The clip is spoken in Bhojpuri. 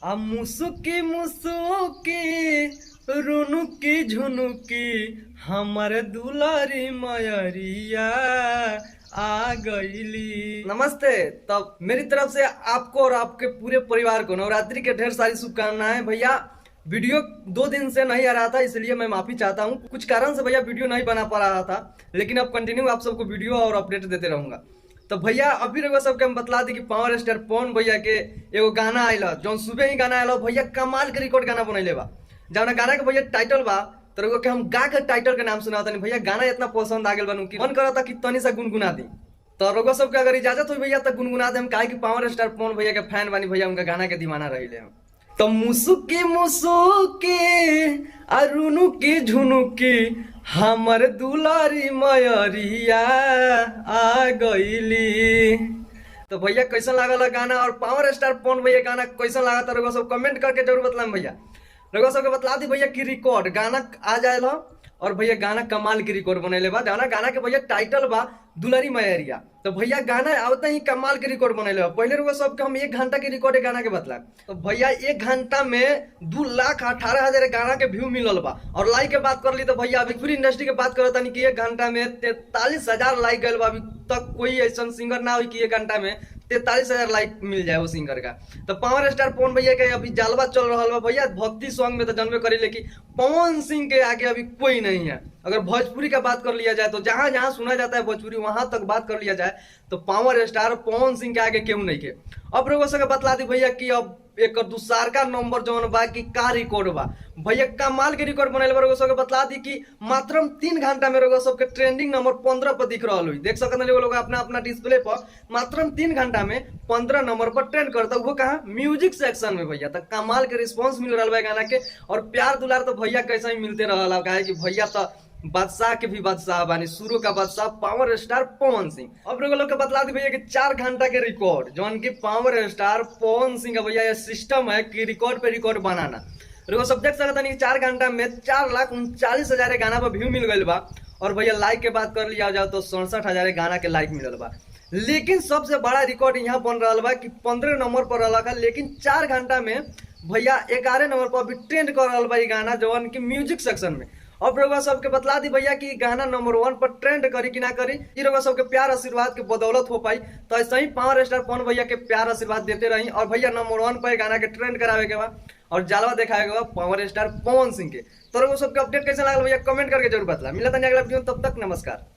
आ मुसुकी मुसुकी रुनुकी झुनुकी हमर दुलारी मयरिया आ गईली। नमस्ते। तब मेरी तरफ से आपको और आपके पूरे परिवार को नवरात्रि के ढेर सारी शुभकामनाएं। भैया वीडियो 2 दिन से नहीं आ रहा था, इसलिए मैं माफी चाहता हूँ। कुछ कारण से भैया वीडियो नहीं बना पा रहा था, लेकिन अब कंटिन्यू आप सबको वीडियो और अपडेट देते रहूंगा। तो भैया अभी रउआ सबके हम बतला दी कि पावर स्टार पवन भैया के एगो गाना आयल, जौन सुबह ही गाना आयल भैया कमाल के रिकॉर्ड गाना बनैले बा। जौन गाना के भैया टाइटल बा तो रउआ के हम गा के टाइटल के नाम सुनाता नहीं। भैया गाना इतना पसंद आ गेल बनू कि मन करता कि तनी सा गुनगुना दी। तो रउआ सबके अगर इजाजत हो भैया तो गुनगुना दे हम, काहे कि पावर स्टार पवन भैया के फैन बानी भैया, उनका गाना के दीवाना रहिले हम। तो मुसुकी मुसुकी अरुनु की झुनुकी हमर दुलारी मयरिया आ गईली। तो भैया कैसा लागल गाना और पावर स्टार पवन भैया गाना कैसा लगा तो रउआ सब कमेंट करके जरूर बतलाएं। भैया रउआ सबके बतला दी भैया कि रिकॉर्ड गाना आ जाएल और भैया गाना कमाल के रिकॉर्ड बनैले बा। गाना के भैया टाइटल बा दुलारी मयरिया। तो भैया गाना आवते ही कमाल के रिकॉर्ड बनैले बा। पहले रउआ सबके हम 1 घंटा के रिकॉर्ड गाना के बतला। तो भैया 1 घंटा में 2,18,000 गाना के व्यू मिलल बा। और लाइक के बात कर ली तो भैया अभी पूरी इंडस्ट्री के बात करता नहीं कि 1 घंटा में 43,000 लाइक गए बा। अभी तक कोई ऐसा सिंगर ना हुई कि 1 घंटा में 43,000 लाइक मिल जाए वो सिंगर का। तो पावर स्टार पवन भैया के अभी जालवा चल रहा बा भैया। भक्ति सॉन्ग में तो जानबे करी, लेकिन पवन सिंह के आगे अभी कोई नहीं है। अगर भोजपुरी का बात कर लिया जाए तो जहां जहां सुना जाता है भोजपुरी वहां तक बात कर लिया जाए तो पावर स्टार पवन सिंह के आगे क्यों नहीं के। अब रउआ सबके बतला दी भैया कि अब एक दूसर का नंबर जौन बा कि का रिकॉर्ड बा भैया कमाल के रिकॉर्ड बनैले बा। रउआ सबके बतला दी कि मात्र 3 घंटा में रउआ सबके ट्रेंडिंग नंबर 15 पर दिख रहा हुई। देख सकते लोग अपना अपना डिस्प्ले पर मात्र 3 घंटा में 15 नंबर पर ट्रेंड करता। वो कहा म्यूजिक सेक्शन में भैया। तो कमाल के रिस्पॉन्स मिल रहा है गाना के और प्यार दुलार तो भैया कैसे ही मिलते रहा है कि भैया तो बादशाह के भी बादशाह बानी, शुरू का बादशाह पावर स्टार पवन सिंह। अब लोग के बतला दी भैया कि 4 घंटा के रिकॉर्ड जौन की पावर स्टार पवन सिंह का भैया ये सिस्टम है कि रिकॉर्ड पे रिकॉर्ड बनाना। लोग सब देख सकता नहीं 4 घंटा में 4,39,000 गाना पर व्यू मिल गई बा। और भैया लाइक के बात कर लिया जाए तो 67,000 गाना के लाइक मिलल बा। लेकिन सबसे बड़ा रिकॉर्ड यहाँ बन रहा बा कि 15 नंबर पर रहा, लेकिन 4 घंटा में भैया 11 नंबर पर अभी ट्रेंड कर रहा बा गाना जौन की म्यूजिक सेक्शन में। अब रउआ सबके बतला दी भैया कि गाना नंबर 1 पर ट्रेंड करी कि ना करी, ये रउआ सबके प्यार आशीर्वाद के बदौलत हो पाई। तो ऐसे ही पावर स्टार पवन भैया के प्यार आशीर्वाद देते रही और भैया नंबर 1 पर गाना के ट्रेंड करावे के बा और जालवा दिखावे के बा पावर स्टार पवन सिंह के। तो रउआ सबके अपडेट कैसे लागल भैया कमेंट करके जरूर बतला। मिलता है अगला वीडियो, तब तक नमस्कार।